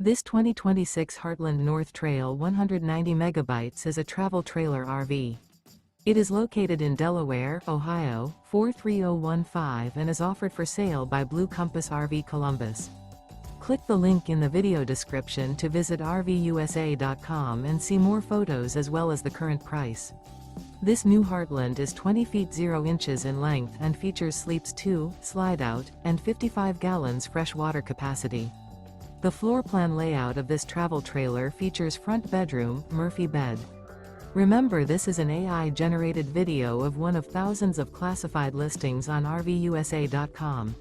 This 2026 Heartland North Trail 190 megabytes is a travel trailer RV. It is located in Delaware, Ohio, 43015 and is offered for sale by Blue Compass RV Columbus. Click the link in the video description to visit RVUSA.com and see more photos as well as the current price. This new Heartland is 20 feet 0 inches in length and features sleeps 2, Slideout, and 55 gallons fresh water capacity. The floor plan layout of this travel trailer features front bedroom, Murphy bed. Remember, this is an AI-generated video of one of thousands of classified listings on RVUSA.com.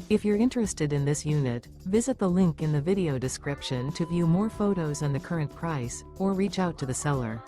If you're interested in this unit, visit the link in the video description to view more photos and the current price, or reach out to the seller.